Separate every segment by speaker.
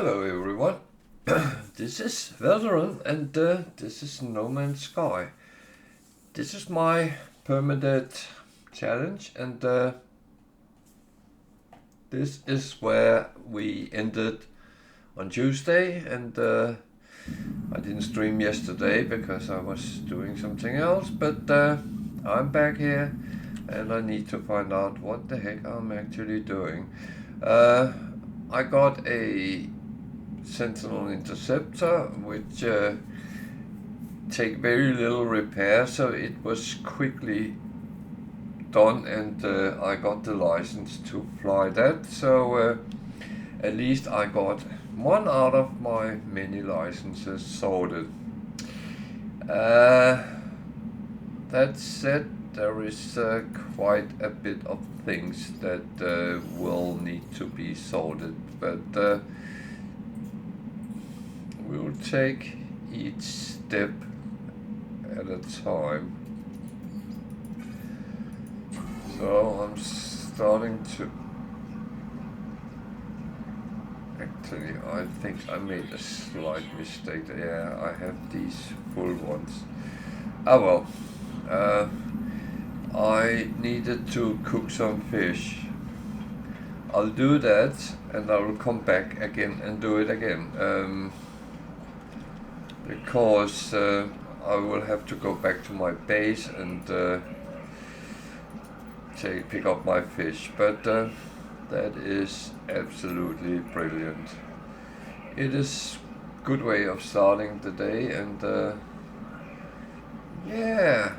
Speaker 1: Hello everyone, this is Veteran and this is No Man's Sky. This is my Permadeath challenge and this is where we ended on Tuesday, and I didn't stream yesterday because I was doing something else, but I'm back here and I need to find out what the heck I'm actually doing. I got a Sentinel Interceptor, which take very little repair, so it was quickly done, and I got the license to fly that. So at least I got one out of my many licenses sorted. That said, there is quite a bit of things that will need to be sorted, but we'll take each step at a time. So I'm starting to... Actually, I think I made a slight mistake. Yeah, I have these full ones. Oh well. I needed to cook some fish. I'll do that and I will come back again and do it again. Because I will have to go back to my base and pick up my fish, but that is absolutely brilliant. It is a good way of starting the day, and yeah.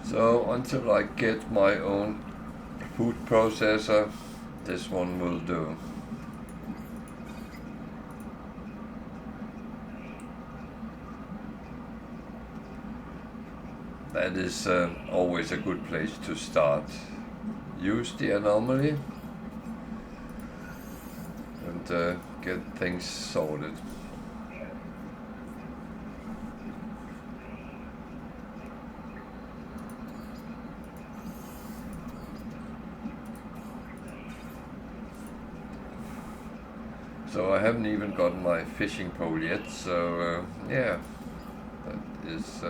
Speaker 1: So until I get my own food processor, this one will do. That is always a good place to start. Use the anomaly and get things sorted. So I haven't even gotten my fishing pole yet, so yeah, that is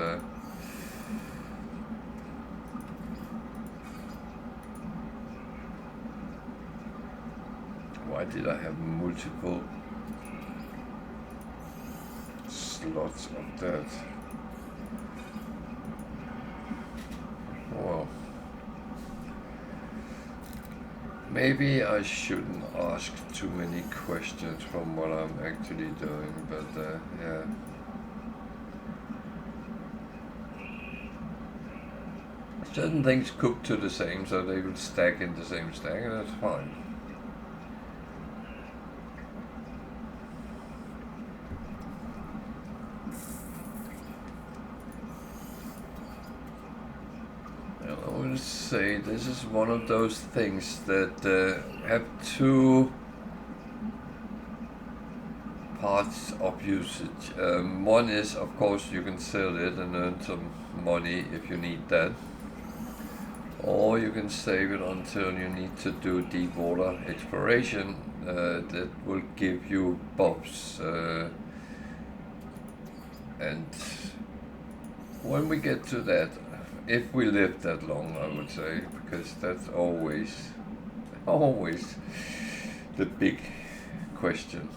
Speaker 1: why did I have multiple slots of that? Well, maybe I shouldn't ask too many questions from what I'm actually doing, but yeah. Certain things cook to the same, so they will stack in the same stack, and that's fine. I will say this is one of those things that have two parts of usage. One is, of course, you can sell it and earn some money if you need that, or you can save it until you need to do deep water exploration. That will give you buffs, and when we get to that, if we live that long, I would say, because that's always the big question.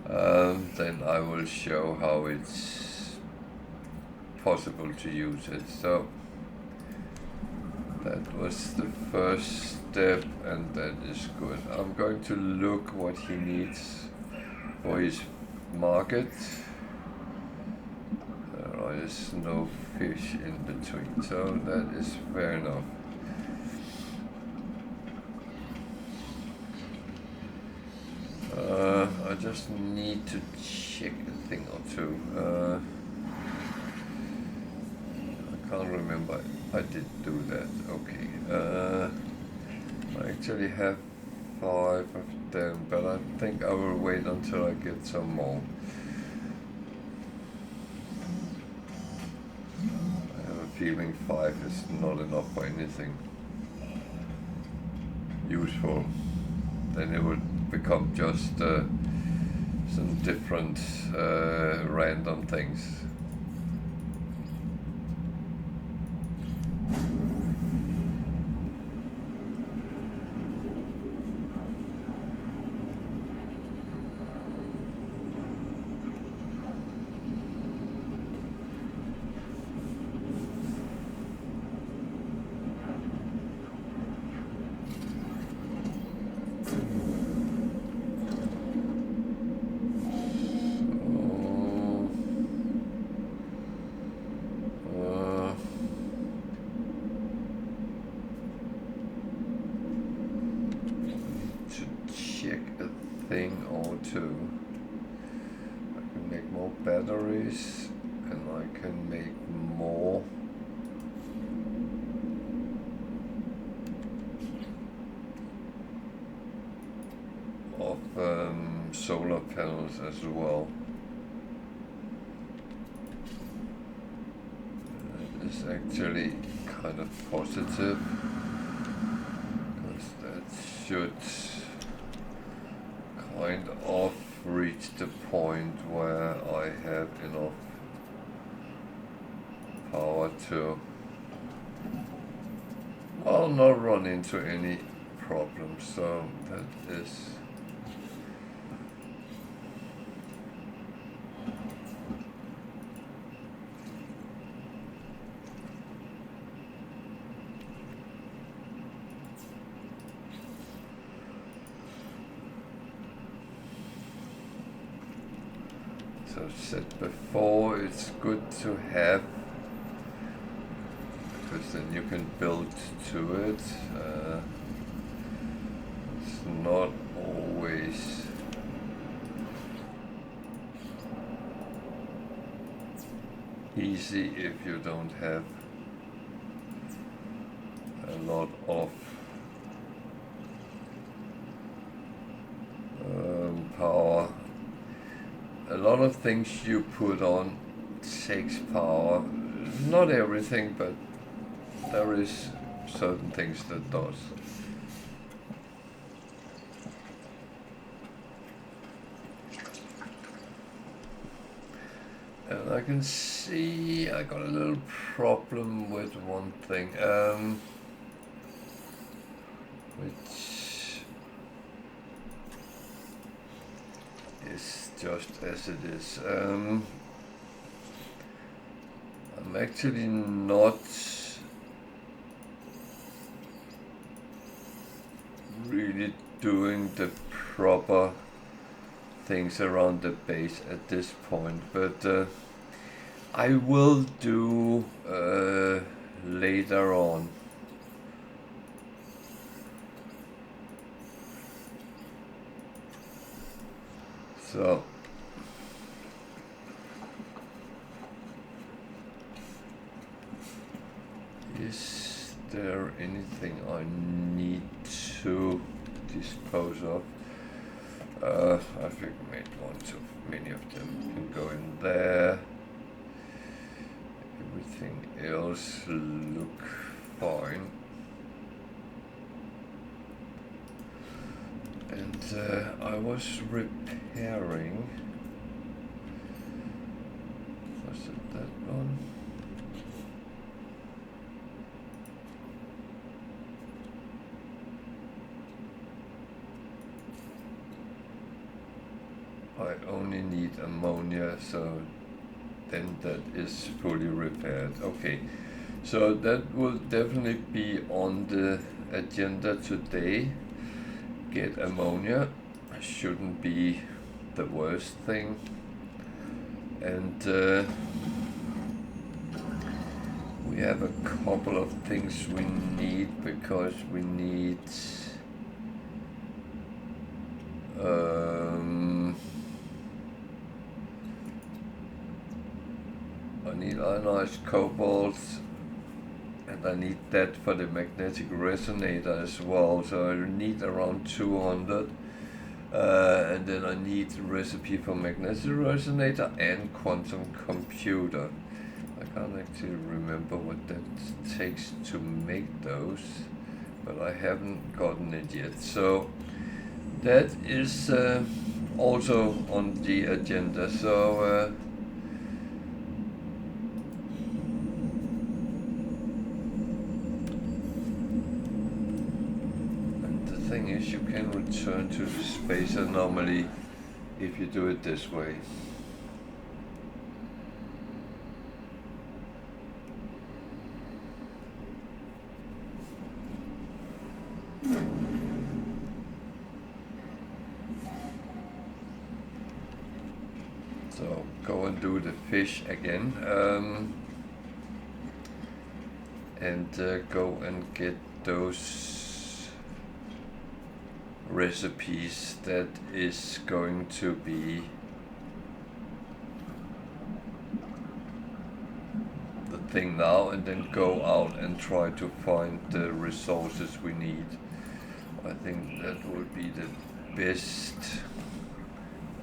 Speaker 1: Then I will show how it's possible to use it. So that was the first step, and that is good. I'm going to look what he needs for his market. There is no fish in between, so that is fair enough. I just need to check a thing or two. can't remember. I did do that. Okay. I actually have 5 of them, but I think I will wait until I get some more. I have a feeling 5 is not enough for anything useful. Then it would become just some different random things. Batteries, and I can make more of solar panels as well. That is actually kind of positive, because that should kind of reach the point where I have enough power to, I'll not run into any problems, so that is as I've said before, it's good to have, because then you can build to it. It's not always easy if you don't have a lot of power. A lot of things you put on takes power. Not everything, but there is certain things that does. And I can see I got a little problem with one thing, which is just as it is. I'm actually not really doing the proper things around the base at this point, but I will do later on. So is there anything I need to dispose of? I think many of them can go in there. Everything else look fine. And I was repairing. Was it that one? I only need ammonia, so then that is fully repaired. Okay, so that will definitely be on the agenda today. Get ammonia, shouldn't be the worst thing. And we have a couple of things we need, because we need I need ionized cobalt, and I need that for the magnetic resonator as well, so I need around 200. And then I need a recipe for magnetic resonator and quantum computer. I can't actually remember what that takes to make those, but I haven't gotten it yet. So that is also on the agenda. So and the thing is, you can return to the space anomaly if you do it this way. So go and do the fish again, and go and get those recipes. That is going to be the thing now, and then go out and try to find the resources we need. I think that would be the best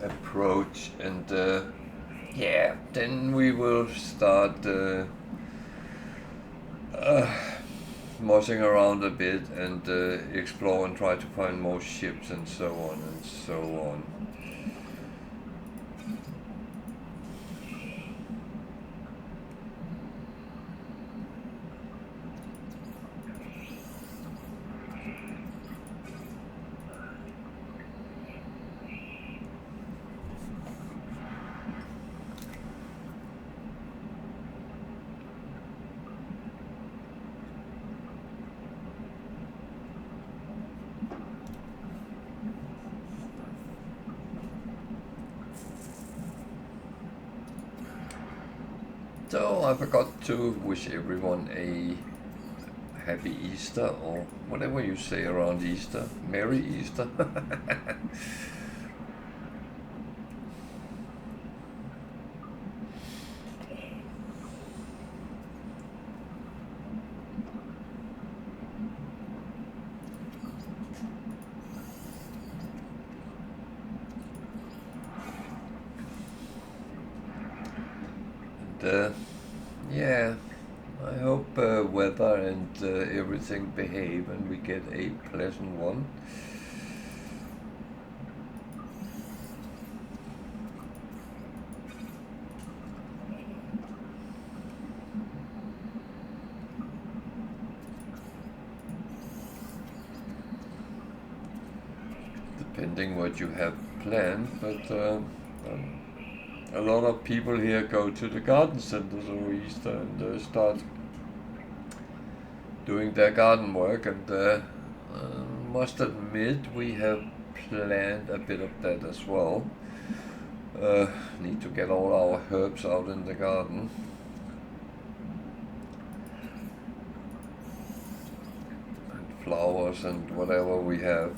Speaker 1: approach, and yeah, then we will start mossing around a bit and explore and try to find more ships and so on and so on. So I forgot to wish everyone a happy Easter, or whatever you say around Easter. Merry Easter. Yeah, I hope weather and everything behave and we get a pleasant one. Depending what you have planned, but a lot of people here go to the garden centers over Easter and start doing their garden work, and must admit we have planned a bit of that as well. Need to get all our herbs out in the garden. And flowers and whatever we have.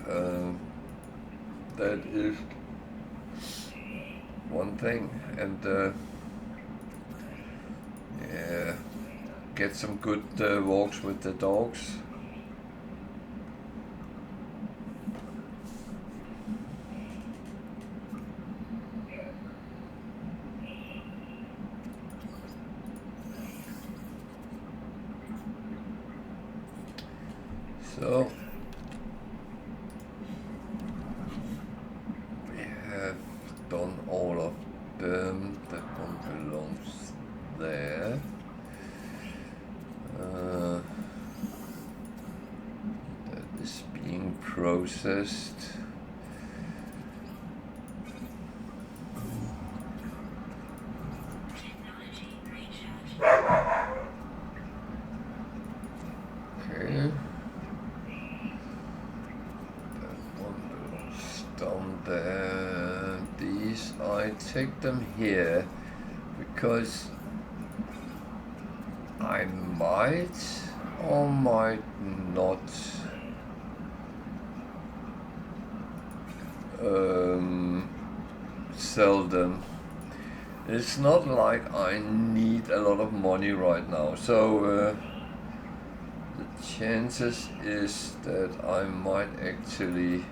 Speaker 1: That is one thing, and yeah, get some good walks with the dogs. So we have done all of them. That one belongs there. That is being processed. Okay. Down there. These, I take them here because I might or might not sell them. It's not like I need a lot of money right now, so chances is that I might actually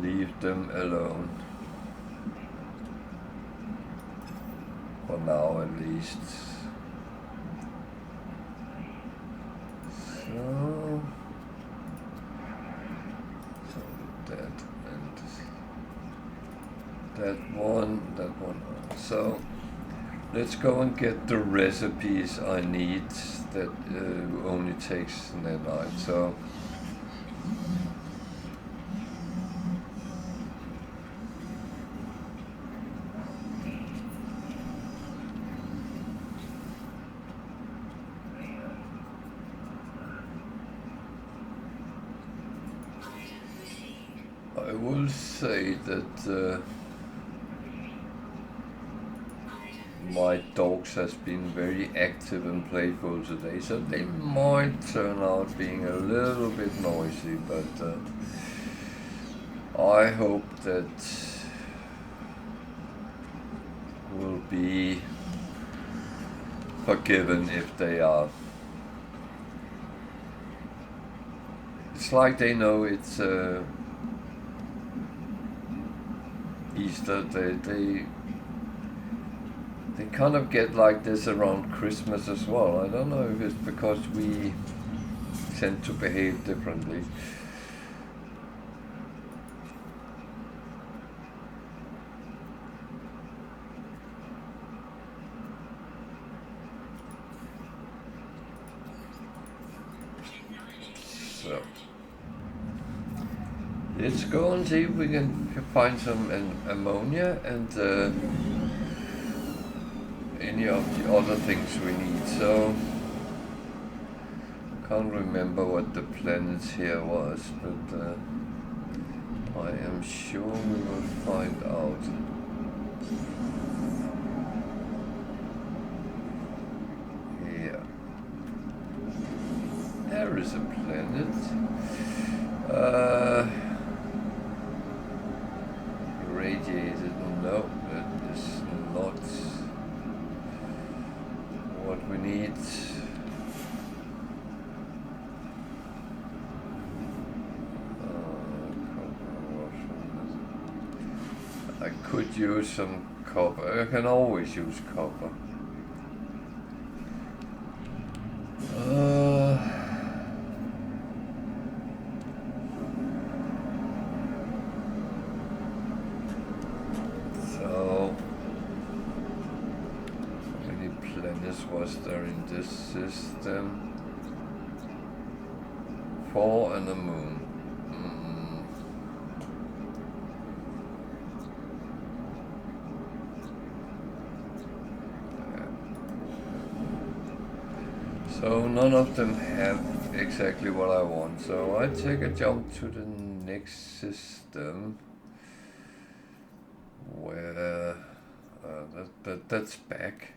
Speaker 1: leave them alone. For now at least. So that and that one. So let's go and get the recipes I need. That only takes nanite. So I will say that my dogs has been very active and playful today, so they might turn out being a little bit noisy, but I hope that will be forgiven if they are. It's like they know it's Easter. They kind of get like this around Christmas as well. I don't know if it's because we tend to behave differently. So let's go and see if we can find some ammonia and any of the other things we need. So I can't remember what the planets here was, but I am sure we will find out. Yeah, there is a planet. Irradiated? No, that is not what we need. I could use some copper. I can always use copper. Was there in this system? 4 and a moon. So none of them have exactly what I want. So I take a jump to the next system where that's back.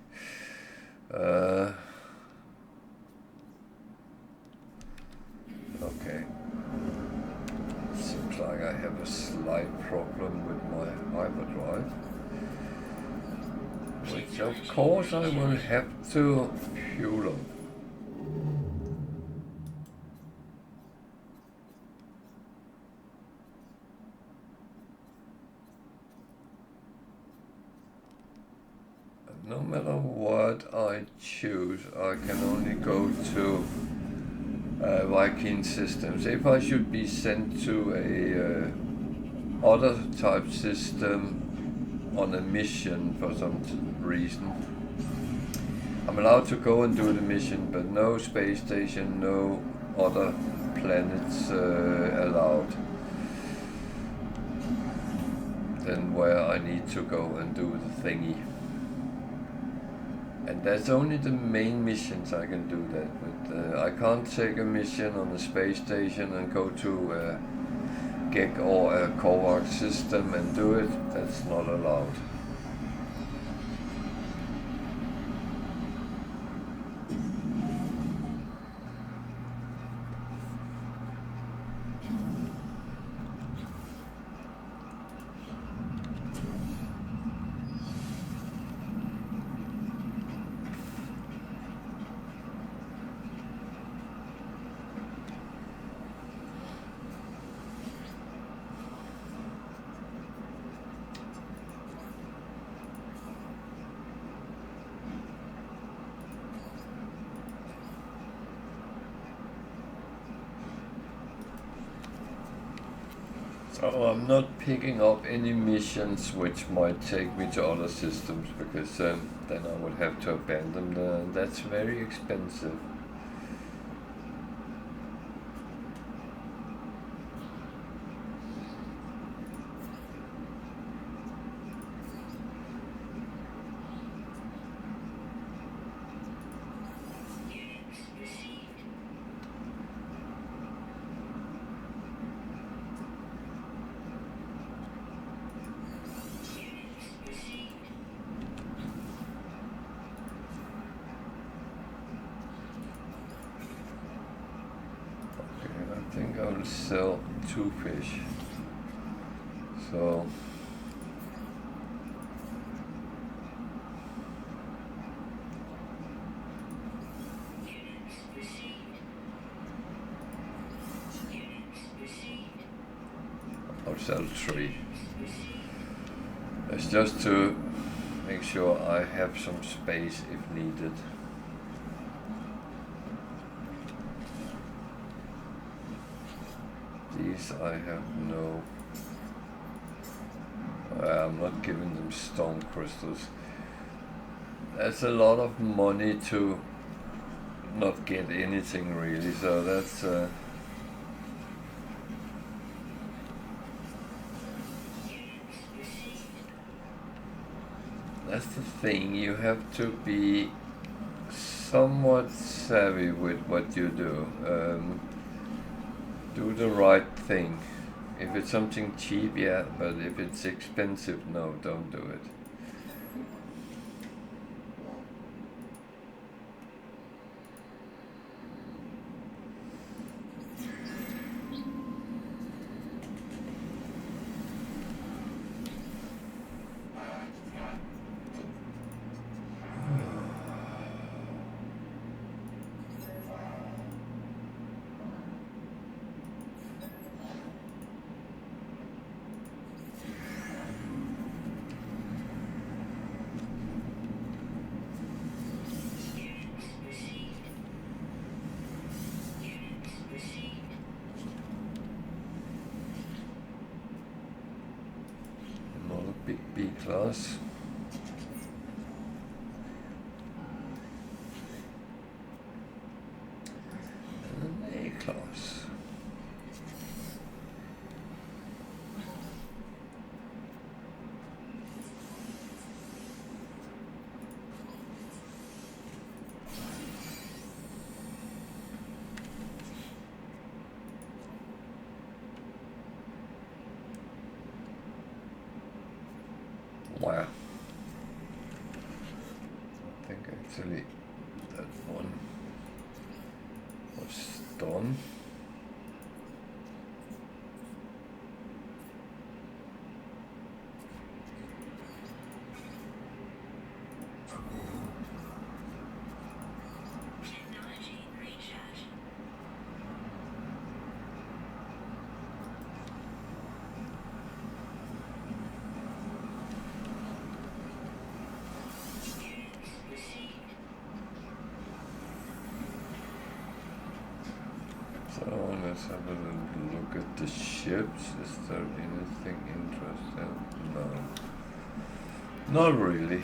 Speaker 1: Okay. Seems like I have a slight problem with my hyperdrive, which of course I will have to fuel up. No matter what I choose, I can only go to Viking systems. If I should be sent to a other type system on a mission for some reason, I'm allowed to go and do the mission, but no space station, no other planets allowed. Then where I need to go and do the thingy. And that's only the main missions I can do that with. I can't take a mission on a space station and go to a GEC or a Korvax system and do it. That's not allowed. Oh, I'm not picking up any missions which might take me to other systems, because then I would have to abandon them. That's very expensive. I think I'll sell 2 fish. So I'll sell 3. It's just to make sure I have some space if needed. These I have no... I'm not giving them stone crystals. That's a lot of money to not get anything really, so that's... That's the thing, you have to be somewhat savvy with what you do. Do the right thing. If it's something cheap, yeah, but if it's expensive, no, don't do it. B-class. And an A-class. Wow. I think actually that one was done. So let's have a little look at the ships. Is there anything interesting? No. Not really.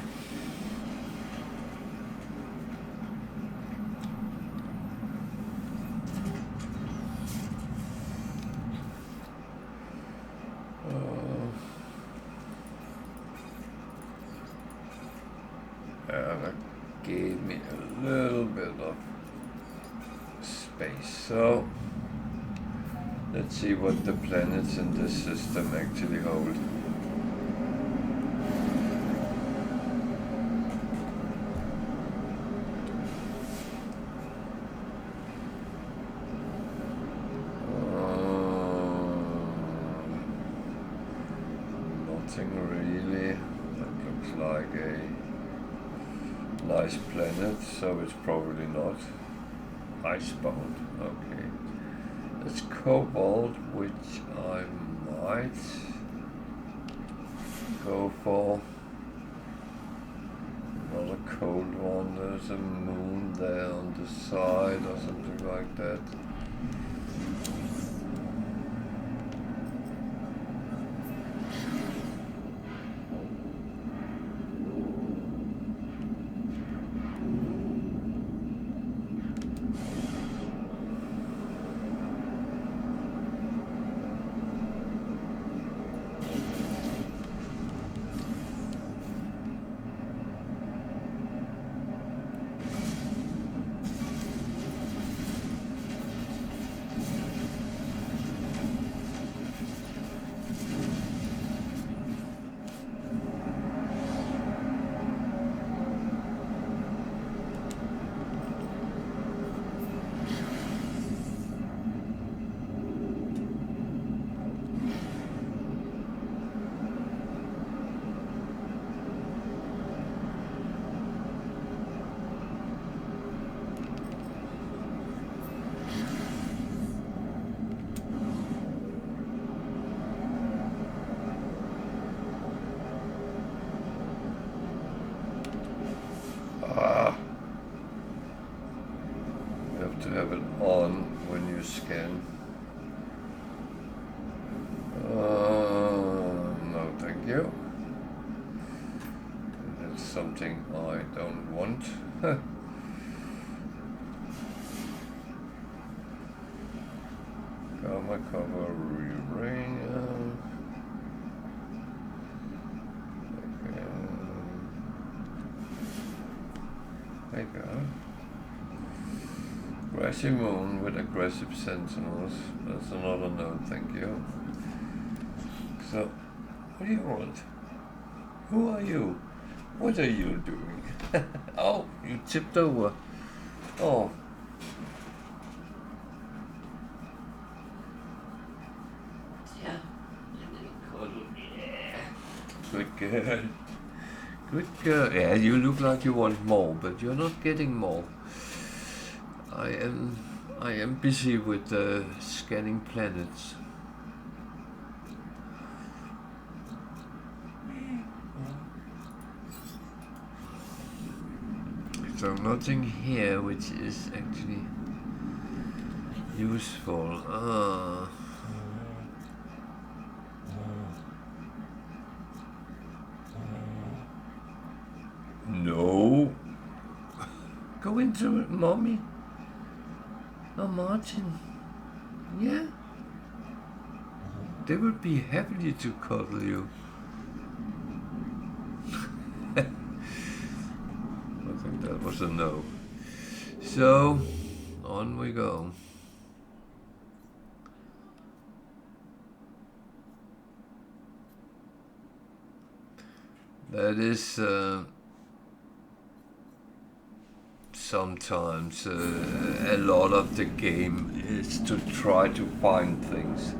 Speaker 1: That gave me a little bit of space. So let's see what the planets in this system actually hold. Nothing really. That looks like a nice planet, so it's probably not. Icebound, okay. It's cobalt, which I might go for. Another cold one. There's a moon there on the side or something like that. to have it on when you scan. No, thank you. That's something I don't want. Gamma cover uranium. There you go. Grassy moon with aggressive sentinels. That's another note, thank you. So, what do you want? Who are you? What are you doing? Oh, you tipped over. Oh. Yeah. Good girl. Good girl. Yeah, you look like you want more, but you're not getting more. I am busy with scanning planets. So nothing here which is actually useful. No. Go into it, Mommy. Oh, Martin. Yeah. They would be happy to cuddle you. I think that was a no. So, on we go. That is sometimes a lot of the game is to try to find things.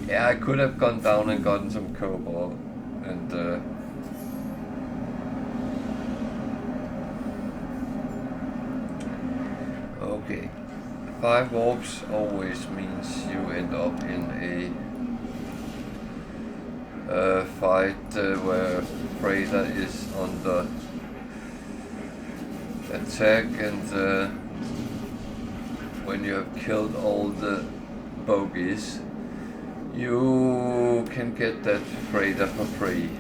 Speaker 1: Yeah, I could have gone down and gotten some cobalt and okay. 5 warps always means you end up in a fight where freighter is under attack, and when you have killed all the bogies, you can get that freighter for free.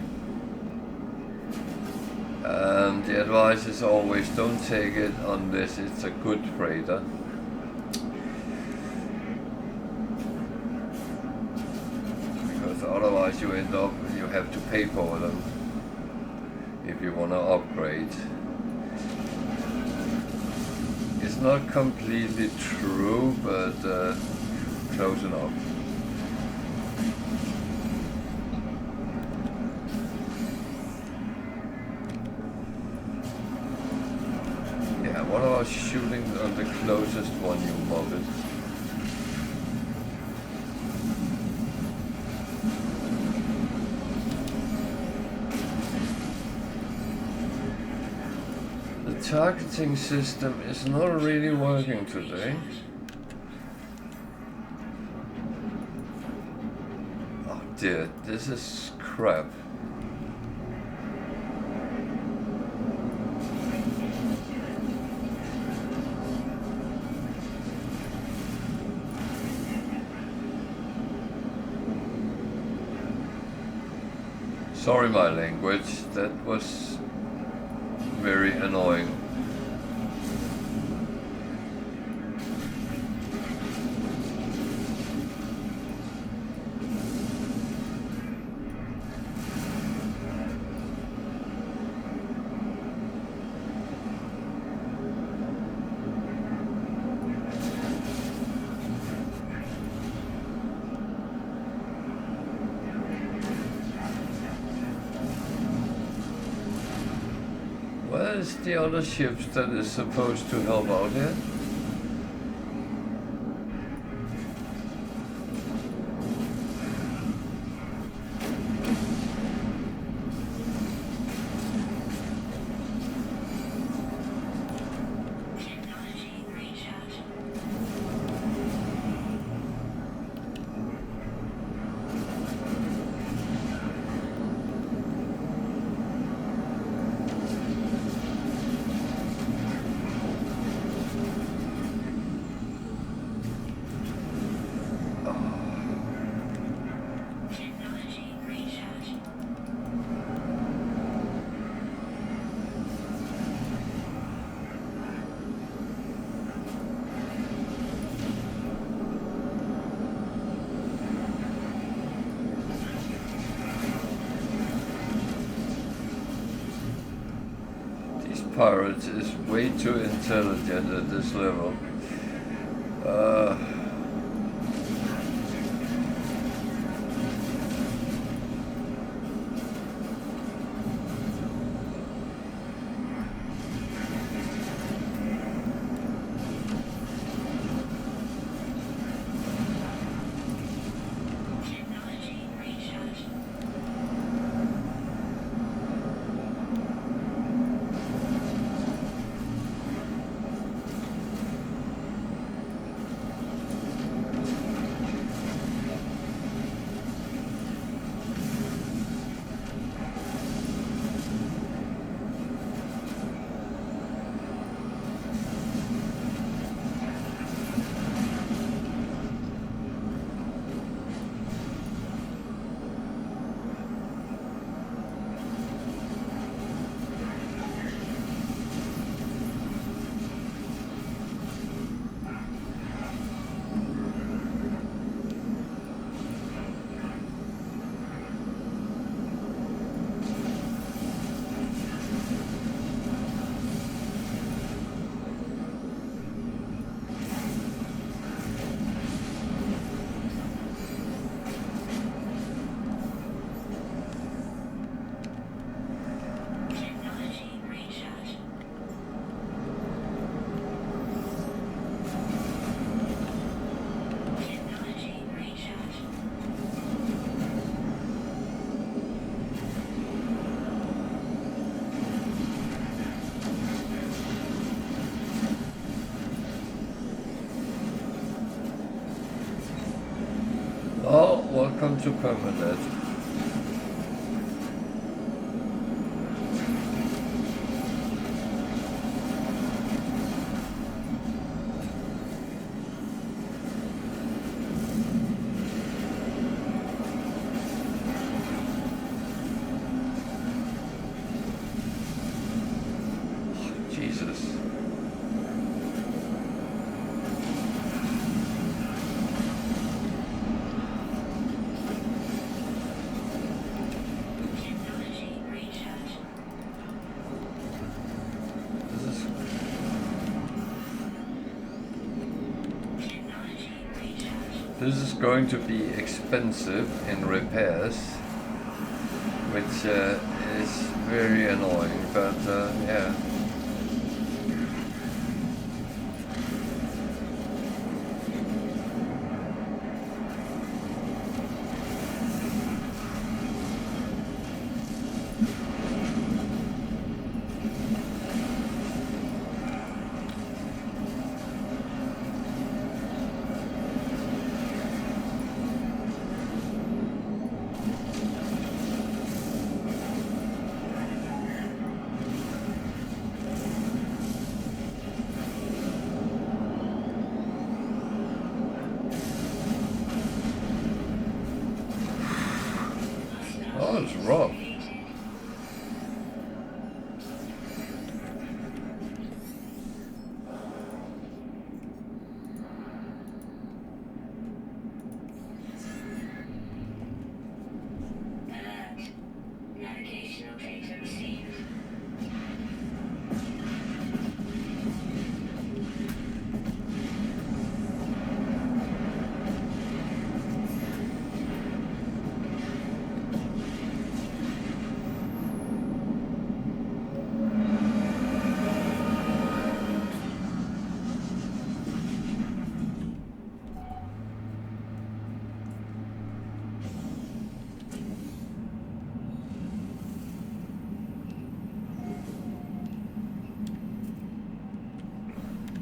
Speaker 1: The advice is always don't take it unless it's a good freighter. Otherwise you end up, you have to pay for them if you want to upgrade. It's not completely true, but close enough. Yeah, what about shooting on the closest one, you muppet? Targeting system is not really working today. Oh dear, this is crap. Sorry my language, that was very annoying. Where is the other ships that is supposed to help out here? pirate is way too intelligent at this level. Oh, welcome to Permadeath. Jesus. This is going to be expensive in repairs, which is very annoying, but yeah. Oh, it's rough.
Speaker 2: Navigational data received.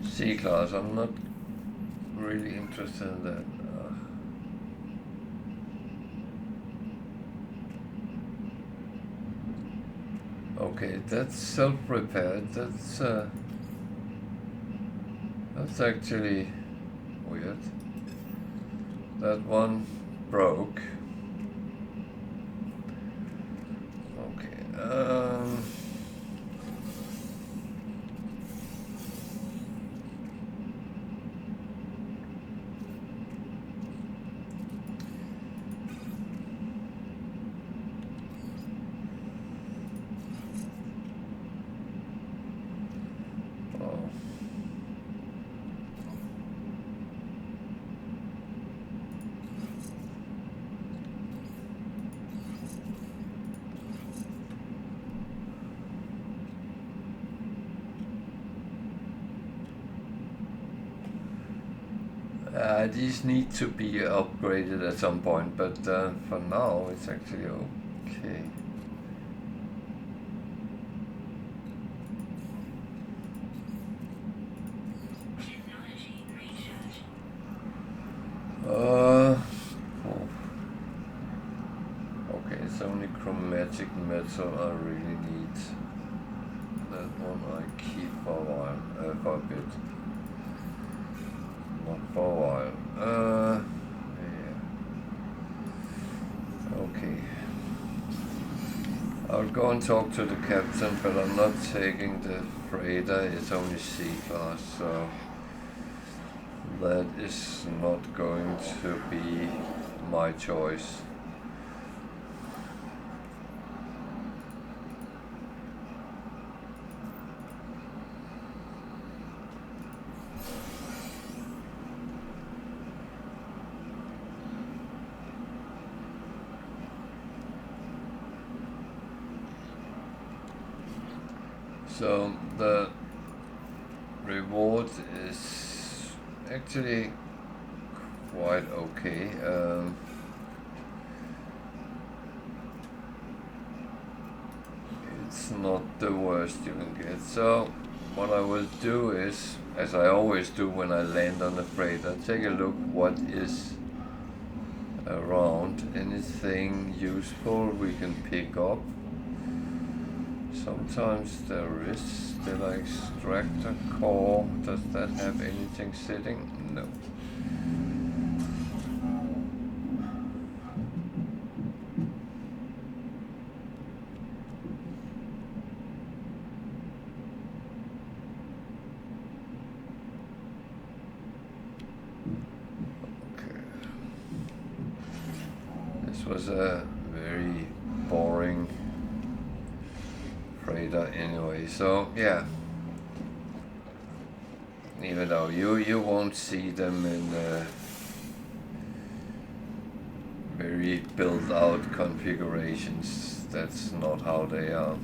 Speaker 1: C-class, I'm not really interested in that. Okay, that's self-repaired. That's actually weird. That one broke. Okay. These need to be upgraded at some point, but for now it's actually okay. Okay, it's only chromatic metal I really need. That one I keep for a while, for a bit. Not for a while. Yeah. Okay. I'll go and talk to the captain, but I'm not taking the freighter. It's only C-class, so that is not going to be my choice. So the reward is actually quite okay. It's not the worst you can get. So what I will do is, as I always do when I land on the freighter, take a look what is around. Anything useful we can pick up. Sometimes there is still an extractor core. Does that have anything sitting? No. Okay. This was a very boring freighter anyway, so yeah, even though you won't see them in very built out configurations. That's not how they are,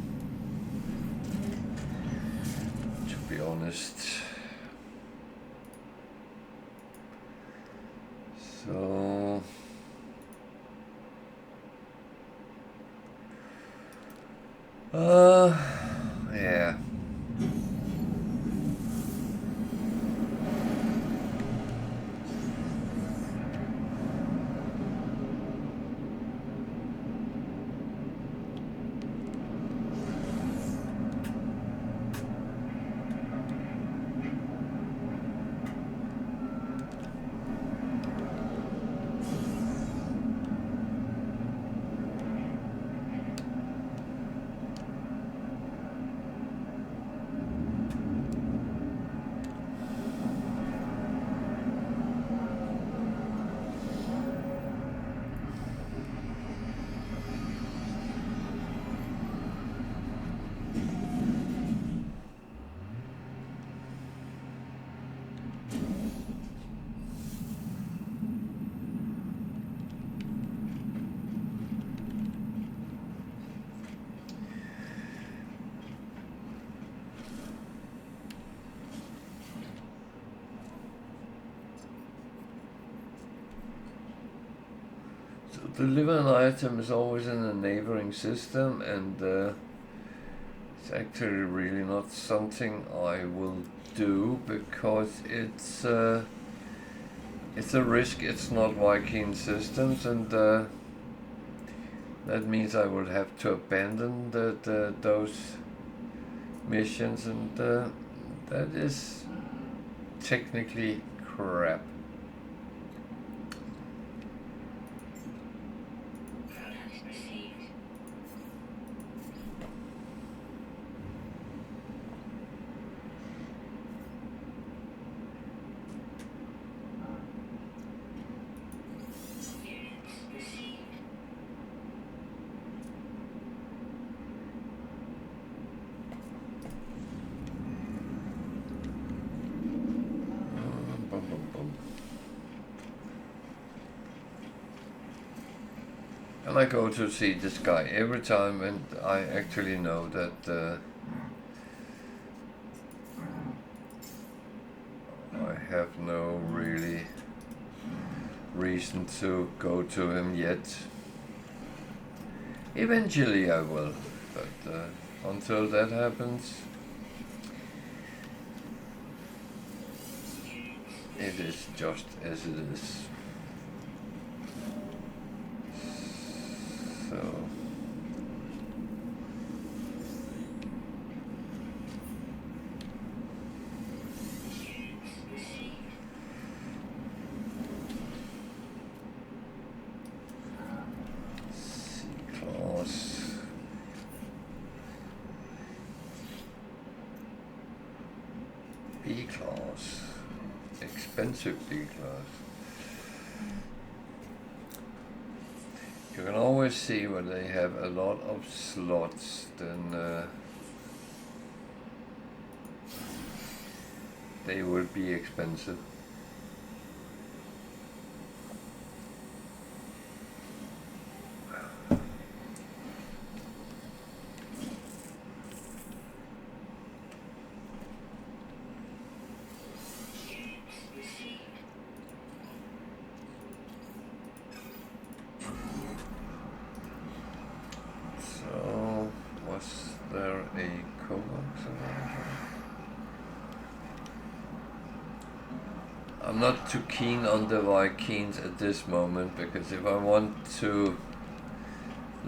Speaker 1: to be honest. So yeah. Deliver an item is always in a neighboring system, and it's actually really not something I will do because it's a risk. It's not Viking systems, and that means I would have to abandon those missions, and that is technically crap. And I go to see this guy every time, and I actually know that I have no really reason to go to him yet. Eventually I will, but until that happens, it is just as it is. So B-class, expensive B-class. You can always see when they have a lot of slots, then they will be expensive. I'm not too keen on the Vikings at this moment, because if I want to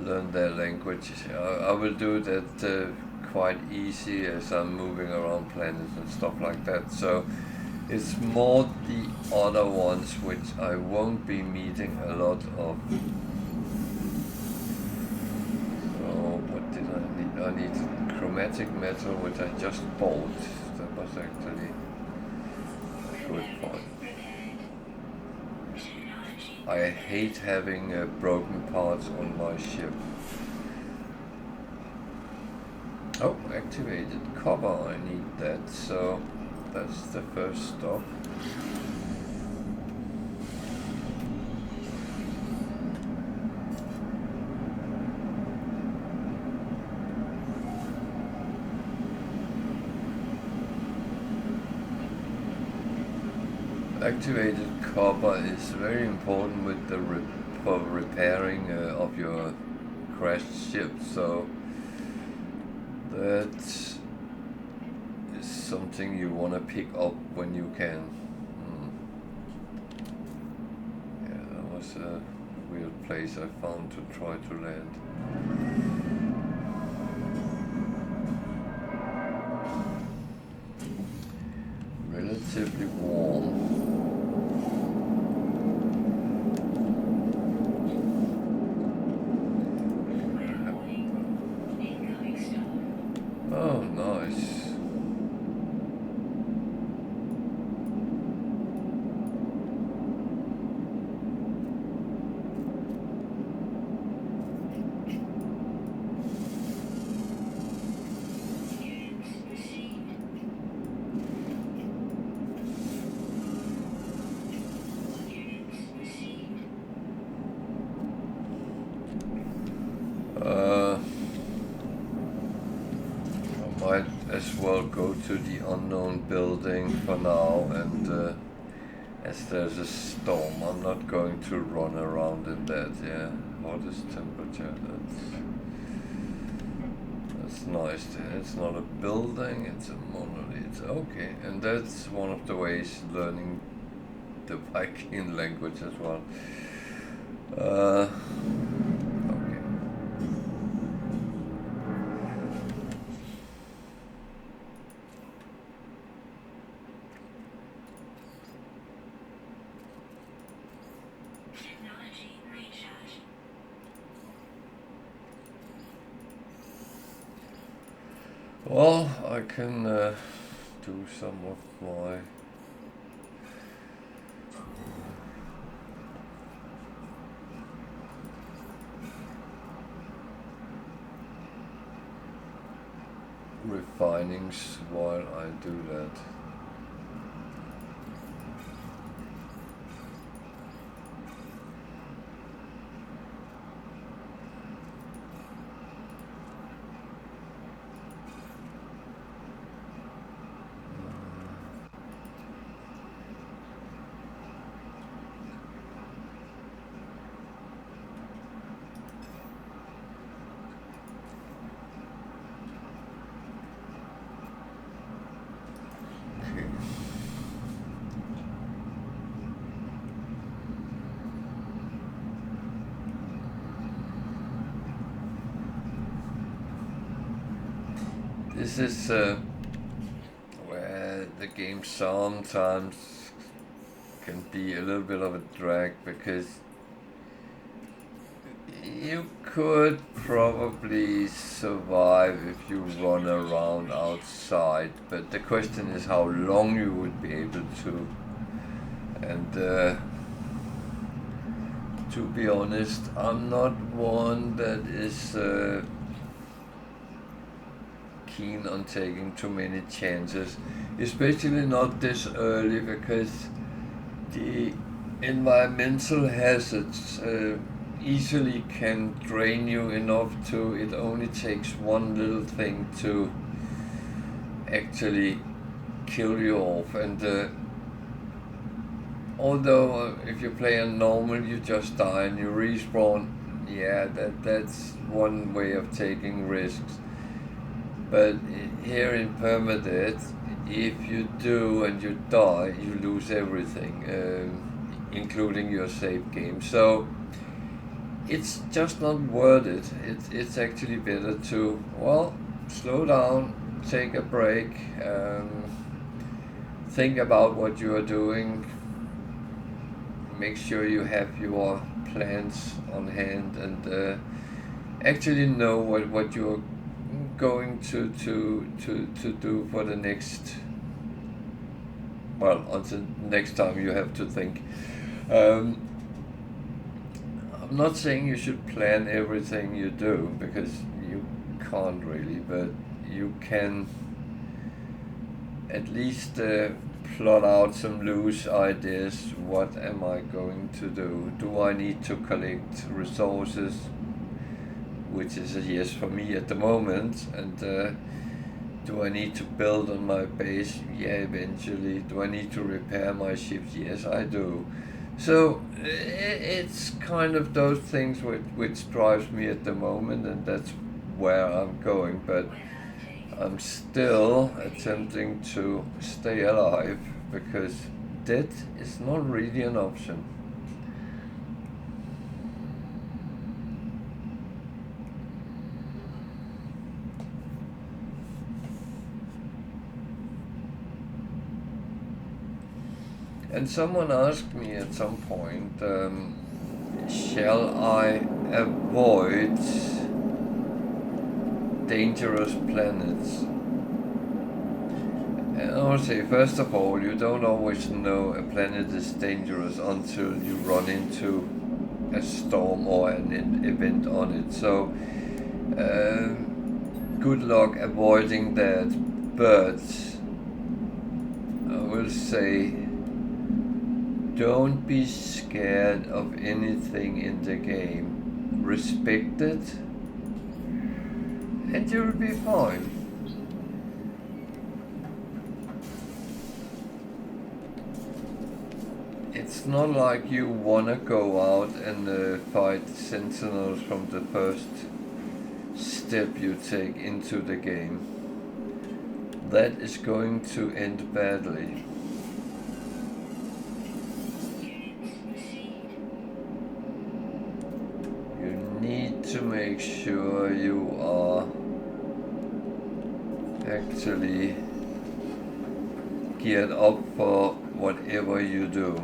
Speaker 1: learn their language, I will do that quite easy as I'm moving around planets and stuff like that. So it's more the other ones which I won't be meeting a lot of. So what did I need? I need chromatic metal, which I just bought. That was actually a good point. I hate having broken parts on my ship. Oh, activated copper, I need that, so that's the first stop. Activated copper is very important with the for repairing of your crashed ship, so that is something you want to pick up when you can. Yeah, that was a weird place I found to try to land. Relatively warm. Oh, nice. As well go to the unknown building for now, and as there's a storm, I'm not going to run around in that. Yeah, hottest temperature, that's nice. It's not a building, it's a monolith. Okay, and that's one of the ways learning the Viking language as well. Well, I can do some of my refinings while I do that. This is where the game sometimes can be a little bit of a drag, because you could probably survive if you run around outside, but the question is how long you would be able to. And to be honest, I'm not one that is keen on taking too many chances, especially not this early, because the environmental hazards easily can drain you enough to, it only takes one little thing to actually kill you off. And although if you play on normal you just die and you respawn, yeah, that's one way of taking risks. But here in Permadeath, if you do and you die, you lose everything, including your save game. So it's just not worth it. It's actually better to, well, slow down, take a break, think about what you are doing, make sure you have your plans on hand, and actually know what you're going to do for the next, well, until next time you have to think. I'm not saying you should plan everything you do, because you can't really, but you can at least plot out some loose ideas. What am I going to do? Do I need to collect resources? Which is a yes for me at the moment. And do I need to build on my base? Yeah, eventually. Do I need to repair my ships? Yes, I do. So it's kind of those things which drives me at the moment, and that's where I'm going. But I'm still attempting to stay alive, because death is not really an option. And someone asked me at some point, shall I avoid dangerous planets? And I would say, first of all, you don't always know a planet is dangerous until you run into a storm or an event on it. So good luck avoiding that, but I will say, don't be scared of anything in the game. Respect it, and you'll be fine. It's not like you wanna go out and fight Sentinels from the first step you take into the game. That is going to end badly. To make sure you are actually geared up for whatever you do.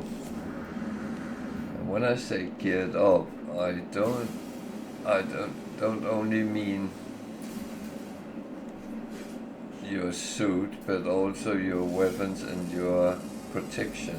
Speaker 1: And when I say geared up, I don't only mean your suit, but also your weapons and your protection.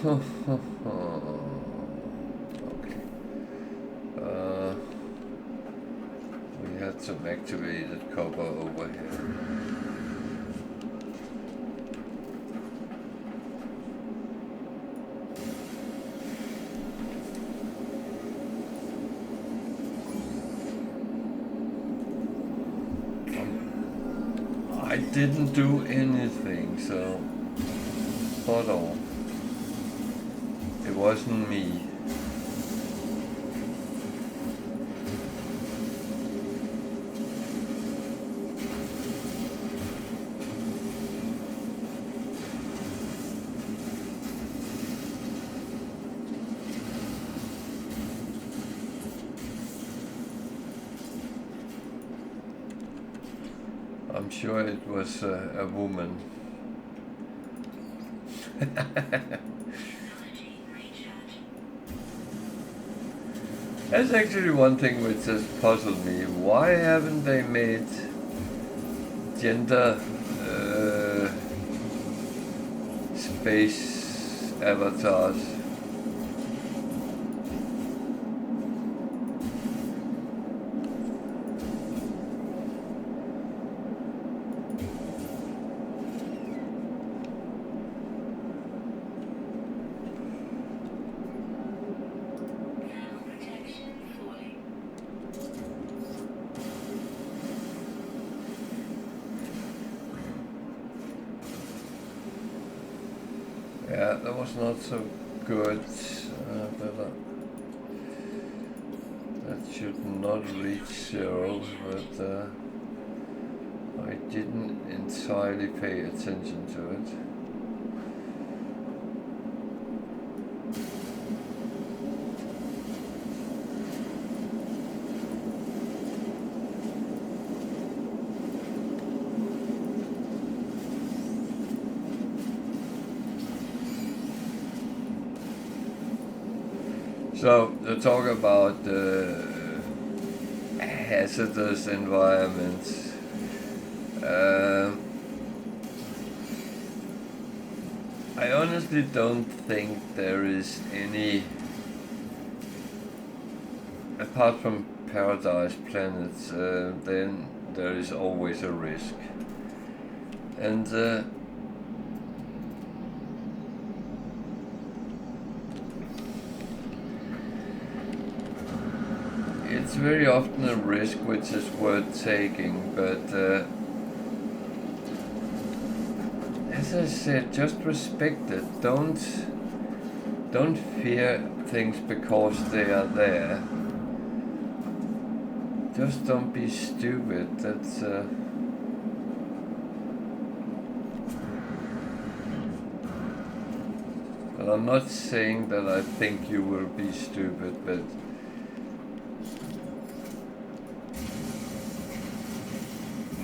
Speaker 1: Okay. We had some activated copper over here. I didn't do anything, so spot on. It wasn't me. I'm sure it was a woman. That's actually one thing which has puzzled me. Why haven't they made gender space avatars? Yeah, that was not so good, but that should not reach 0, but I didn't entirely pay attention to it. So, to talk about hazardous environments, I honestly don't think there is any, apart from paradise planets, then there is always a risk. And it's very often a risk which is worth taking, but as I said, just respect it. Don't fear things because they are there. Just don't be stupid. That's well, I'm not saying that I think you will be stupid, but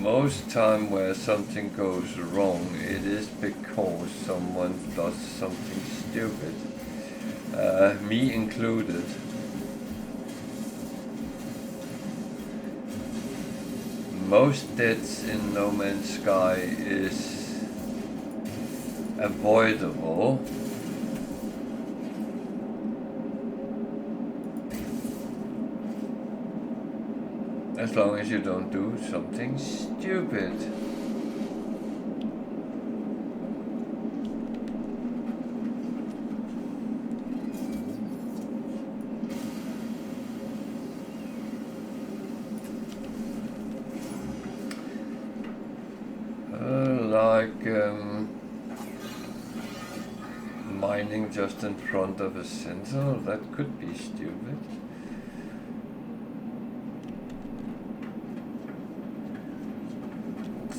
Speaker 1: most time where something goes wrong, it is because someone does something stupid, me included. Most deaths in No Man's Sky is avoidable. As long as you don't do something stupid. Mining just in front of a Sentinel, that could be stupid.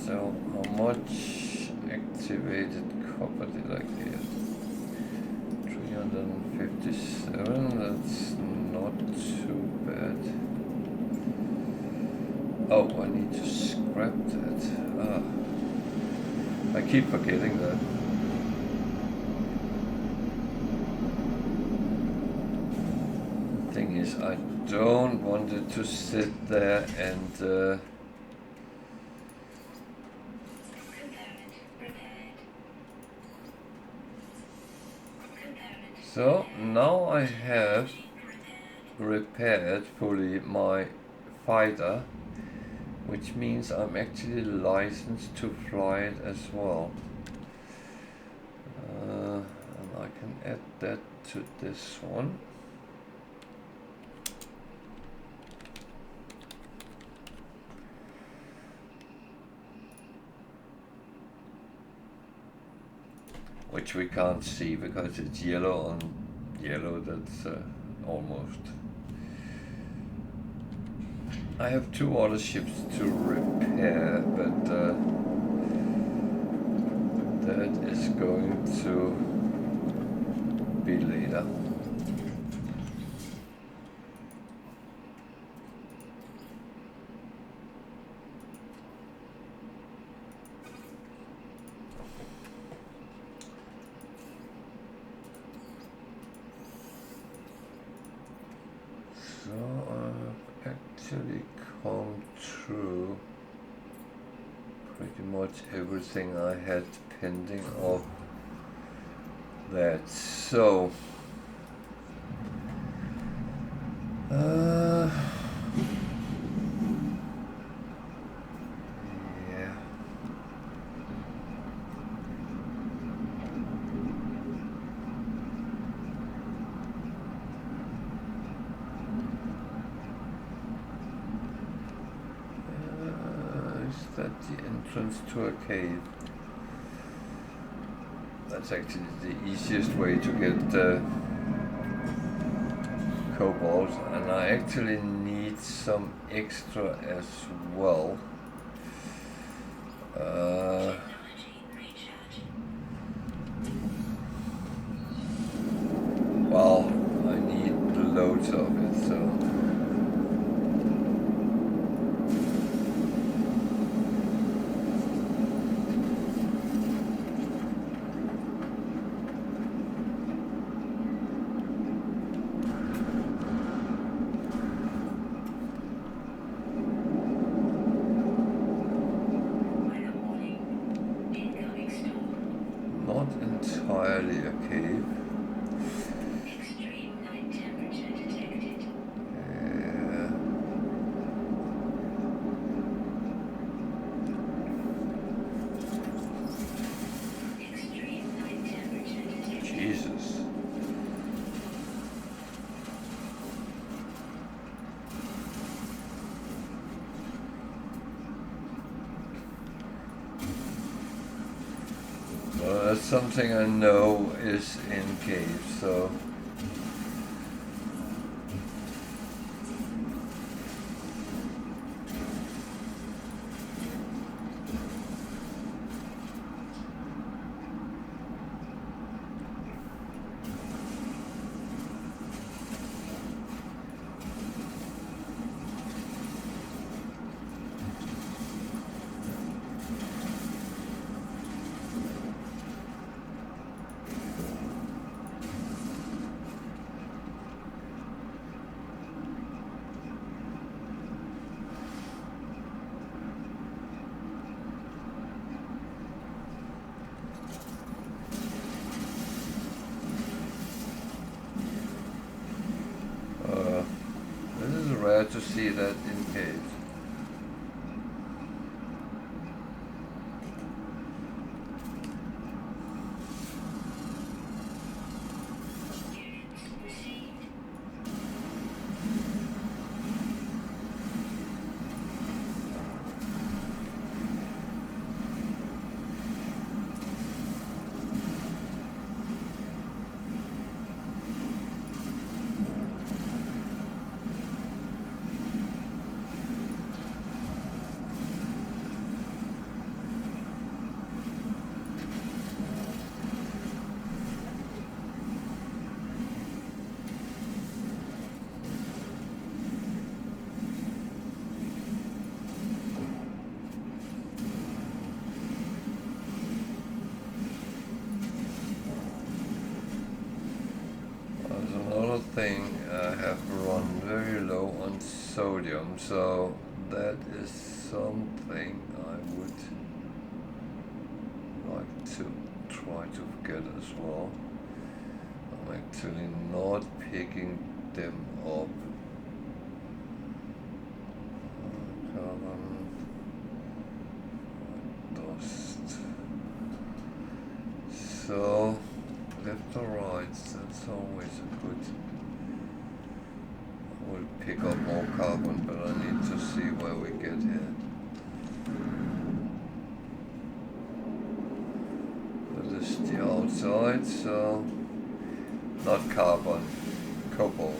Speaker 1: So, how much activated copper did I get? 357, that's not too bad. Oh, I need to scrap that. I keep forgetting that. The thing is, I don't want it to sit there and so now I have repaired fully my fighter, which means I'm actually licensed to fly it as well. And I can add that to this one. which we can't see because it's yellow on yellow. That's almost. I have 2 other ships to repair, but that is going to be later. So I've actually come through pretty much everything I had pending of that. So yeah. Is that the entrance to a cave? That's actually the easiest way to get cobalt, and I actually need some extra as well. Well, I need loads of it, so. Not entirely a cave.
Speaker 2: Extreme night temperature detected.
Speaker 1: Yeah.
Speaker 2: Extreme night temperature detected.
Speaker 1: Jesus. Well, that's something I know is in caves, so. This is rare to see that in caves.
Speaker 2: Units received.
Speaker 1: There's another thing, I have run very low on sodium, so that is something I would like to try to get as well. I'm actually not picking them up. Carbon, dust. So left or right, that's always a good. I will pick up more carbon, but I need to see where we get here. That just the outside, so not carbon, cobalt.